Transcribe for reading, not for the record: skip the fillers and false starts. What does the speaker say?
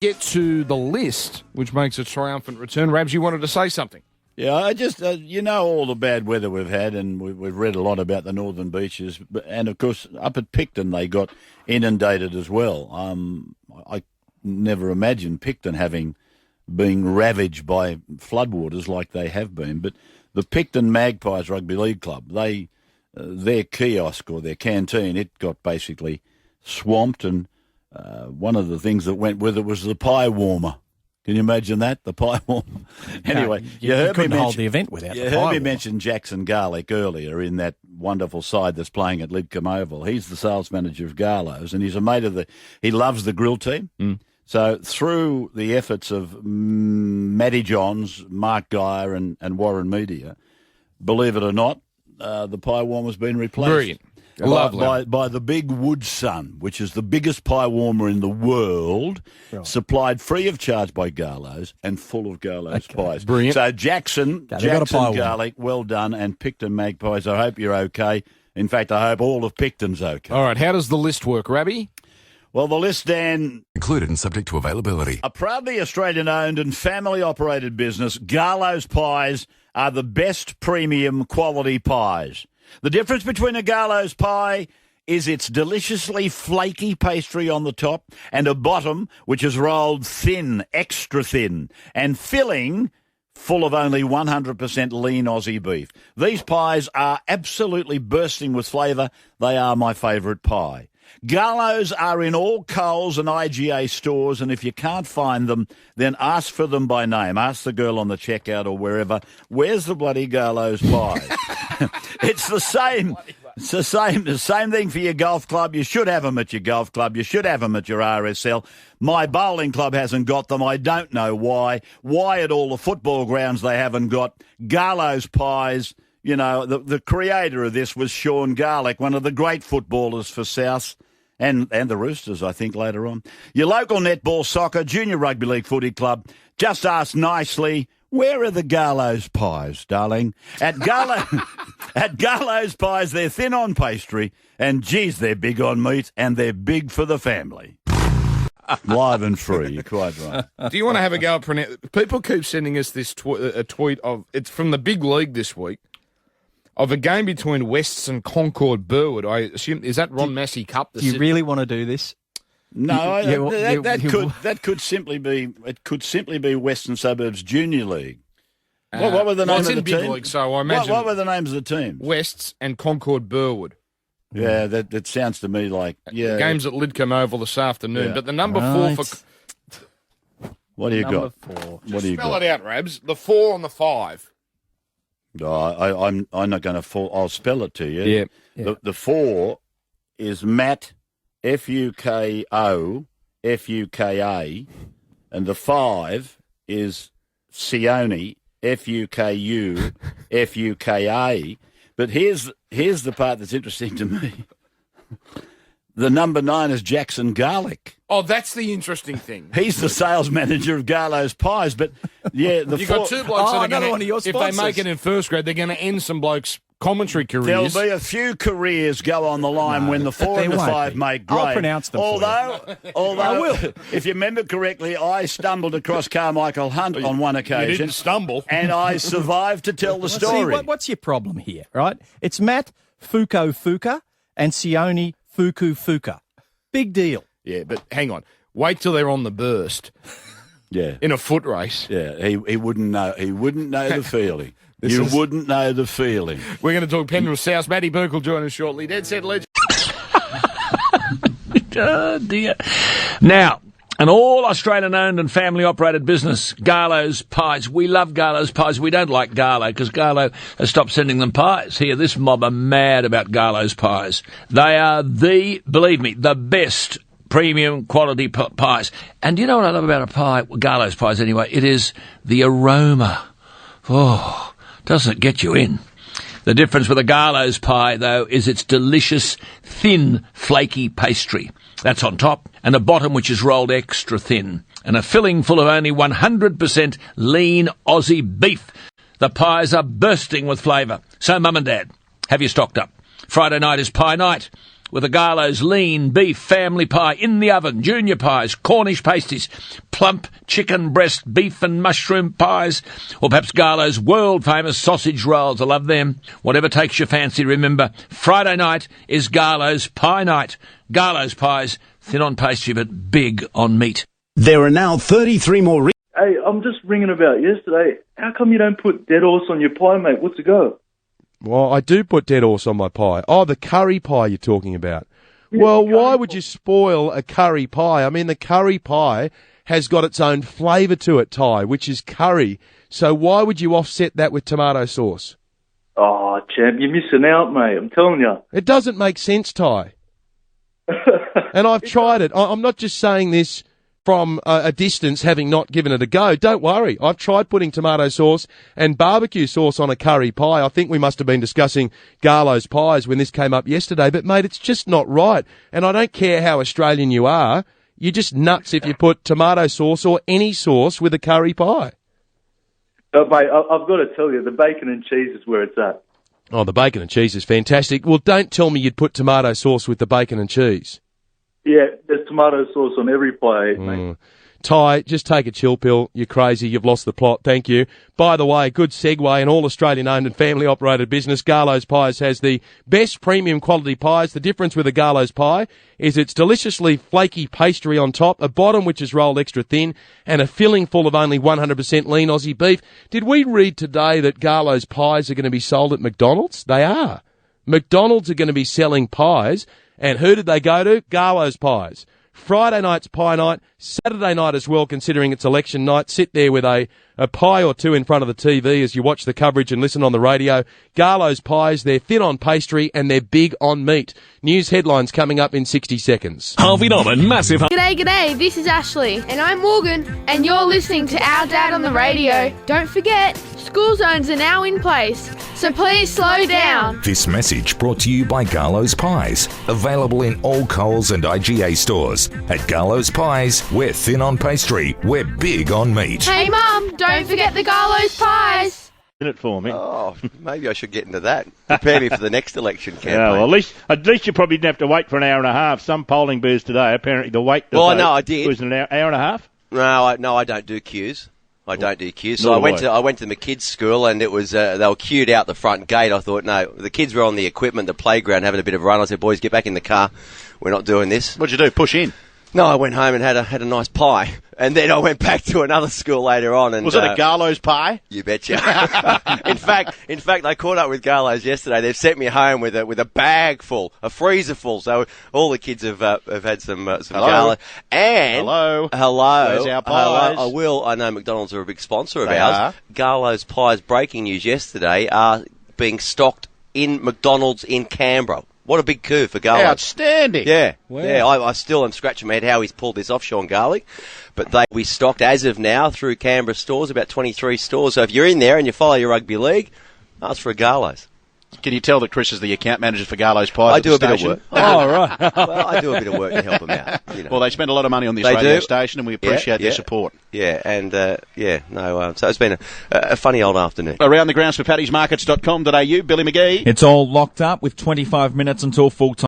get to the list, which makes a triumphant return. Rabs, you wanted to say something? Yeah, I just, all the bad weather we've had, and we've read a lot about the northern beaches. And, of course, up at Picton, they got inundated as well. I never imagined Picton being ravaged by floodwaters like they have been. But the Picton Magpies Rugby League Club, their kiosk or their canteen, it got basically swamped, and one of the things that went with it was the pie warmer. Can you imagine that? The pie warmer. Anyway, you couldn't hold the event without the pie warmer. You heard me mention Jackson Garlick earlier in that wonderful side that's playing at Lidcombe Oval. He's the sales manager of Garlo's, and he's a mate of he loves the grill team. Mm. So through the efforts of Matty Johns, Mark Geyer and Warren Media, believe it or not, the pie warmer's been replaced. Brilliant. By the Big Woodsun, which is the biggest pie warmer in the world, right, supplied free of charge by Garlo's and full of Garlo's pies. Brilliant. So Jackson Garlic, well done, and Picton Magpies, I hope you're okay. In fact, I hope all of Picton's okay. All right, how does the list work, Rabbi? Well, the list, Dan... Included and subject to availability. A proudly Australian-owned and family-operated business, Garlo's Pies are the best premium quality pies. The difference between a Garlo's pie is its deliciously flaky pastry on the top and a bottom which is rolled thin, extra thin, and filling full of only 100% lean Aussie beef. These pies are absolutely bursting with flavour. They are my favourite pie. Garlo's are in all Coles and IGA stores, and if you can't find them, then ask for them by name. Ask the girl on the checkout or wherever, where's the bloody Garlo's pie? It's the same. It's the same thing for your golf club. You should have them at your golf club. You should have them at your RSL. My bowling club hasn't got them. I don't know why. Why at all the football grounds they haven't got Garlo's pies. You know, the creator of this was Sean Garlick, one of the great footballers for South and the Roosters, I think, later on. Your local netball, soccer, junior rugby league footy club, just ask nicely, where are the Garlo's pies, darling? At Garlo's Pies, they're thin on pastry, and, geez, they're big on meat, and they're big for the family. Live and free, you're quite right. Do you want to have a go at people keep sending us this a tweet of, it's from the big league this week, of a game between Wests and Concord Burwood. I assume, is that Ron Massey Cup? Do you really want to do this? No, that could simply be Western Suburbs Junior League. What were the names of the teams? League, so I imagine what were the names of the teams? Wests and Concord Burwood. Yeah, that sounds to me like The game's at Lidcombe Oval this afternoon. Yeah. But the number 4 for what do you number got? 4. What do you spell got? it out, Rabs. The 4 and the 5. I'm not going to fall. I'll spell it to you. Yeah. The 4 is Matt, Fuko, Fuka, and the 5 is Sione, Fuku, Fuka. But here's the part that's interesting to me. The number 9 is Jackson Garlick. Oh, that's the interesting thing. He's the sales manager of Garlo's Pies. But yeah, you've got 2 blokes that are going to, if they make it in first grade, they're going to end some blokes' commentary careers. There'll be a few careers go on the line when the 4 and the 5 make grade. I'll pronounce them. Although I will. If you remember correctly, I stumbled across Carmichael Hunt on one occasion. You didn't stumble, and I survived to tell the story. See, what's your problem here? Right? It's Matt Fuka and Sione Fuka. Big deal. Yeah, but hang on. Wait till they're on the burst. Yeah. In a foot race. Yeah, he wouldn't know. He wouldn't know the feeling. Wouldn't know the feeling. We're going to talk Penrith South. Matty Burke will join us shortly. Dead Set Legend. Oh, dear. Now, an all-Australian-owned and family-operated business, Garlo's Pies. We love Garlo's Pies. We don't like Garlo because Garlo has stopped sending them pies. Here, this mob are mad about Garlo's Pies. They are believe me, the best premium quality pies. And you know what I love about a pie, Garlo's Pies anyway? It is the aroma. Oh, doesn't it get you in? The difference with a Garlo's pie, though, is its delicious, thin, flaky pastry. That's on top, and a bottom which is rolled extra thin, and a filling full of only 100% lean Aussie beef. The pies are bursting with flavour. So, Mum and Dad, have you stocked up? Friday night is pie night. with a Garlo's lean beef family pie in the oven, junior pies, Cornish pasties, plump chicken breast beef and mushroom pies, or perhaps Garlo's world-famous sausage rolls. I love them. Whatever takes your fancy, remember, Friday night is Garlo's Pie Night. Garlo's pies, thin on pastry but big on meat. There are now 33 more... Hey, I'm just ringing about yesterday. How come you don't put dead horse on your pie, mate? What's the go? Well, I do put dead horse on my pie. Oh, the curry pie you're talking about. Well, why would you spoil a curry pie? I mean, the curry pie has got its own flavour to it, Ty, which is curry. So why would you offset that with tomato sauce? Oh, champ, you're missing out, mate. I'm telling you. It doesn't make sense, Ty. And I've tried it. I'm not just saying this from a distance, having not given it a go. Don't worry. I've tried putting tomato sauce and barbecue sauce on a curry pie. I think we must have been discussing Garlo's pies when this came up yesterday. But, mate, it's just not right. And I don't care how Australian you are. You're just nuts if you put tomato sauce or any sauce with a curry pie. Mate, I've got to tell you, the bacon and cheese is where it's at. Oh, the bacon and cheese is fantastic. Well, don't tell me you'd put tomato sauce with the bacon and cheese. Yeah, there's tomato sauce on every pie I eat, mate. Ty, just take a chill pill. You're crazy. You've lost the plot. Thank you. By the way, good segue. In all Australian-owned and family-operated business, Garlo's Pies has the best premium quality pies. The difference with a Garlo's pie is its deliciously flaky pastry on top, a bottom which is rolled extra thin, and a filling full of only 100% lean Aussie beef. Did we read today that Garlo's Pies are going to be sold at McDonald's? They are. McDonald's are going to be selling pies. And who did they go to? Garlo's Pies. Friday night's pie night, Saturday night as well, considering it's election night. Sit there with a pie or two in front of the TV as you watch the coverage and listen on the radio. Garlo's Pies, they're thin on pastry and they're big on meat. News headlines coming up in 60 seconds. Harvey Norman, massive... G'day, this is Ashley. And I'm Morgan. And you're listening to Our Dad on the Radio. Don't forget, school zones are now in place. So please slow down. This message brought to you by Garlo's Pies. Available in all Coles and IGA stores. At Garlo's Pies, we're thin on pastry, we're big on meat. Hey Mum, don't forget the Garlo's Pies. It for me. Oh, maybe I should get into that. Prepare me for the next election campaign. Yeah, well, at least you probably didn't have to wait for an hour and a half. Some polling booths today, apparently the wait to vote no, I did. was an hour and a half. No, I don't do queues. I don't do queues. So I went to the kids' school and it was they were queued out the front gate. I thought, no, the kids were on the equipment, the playground, having a bit of a run. I said, boys, get back in the car. We're not doing this. What'd you do? Push in? No, I went home and had a nice pie, and then I went back to another school later on. And was it a Garlo's pie? You betcha. In fact, I caught up with Garlo's yesterday. They've sent me home with a bag full, a freezer full. So all the kids have had some Garlo. And hello. Where's our pies? I know McDonald's are a big sponsor of ours. Garlo's Pies. Breaking news yesterday are being stocked in McDonald's in Canberra. What a big coup for Garlic. Outstanding. Yeah. Wow. Yeah, I still am scratching my head how he's pulled this off, Sean Garlic. But they will be stocked as of now through Canberra stores, about 23 stores. So if you're in there and you follow your rugby league, ask for a Garlo's. Can you tell that Chris is the account manager for Garlo's Pies? I do a bit of work. Oh, right. Well, I do a bit of work to help them out. You know. Well, they spend a lot of money on this radio station, and we appreciate their support. Yeah, and so it's been a funny old afternoon. Around the grounds for paddy'smarkets.com.au, Billy McGee. It's all locked up with 25 minutes until full time.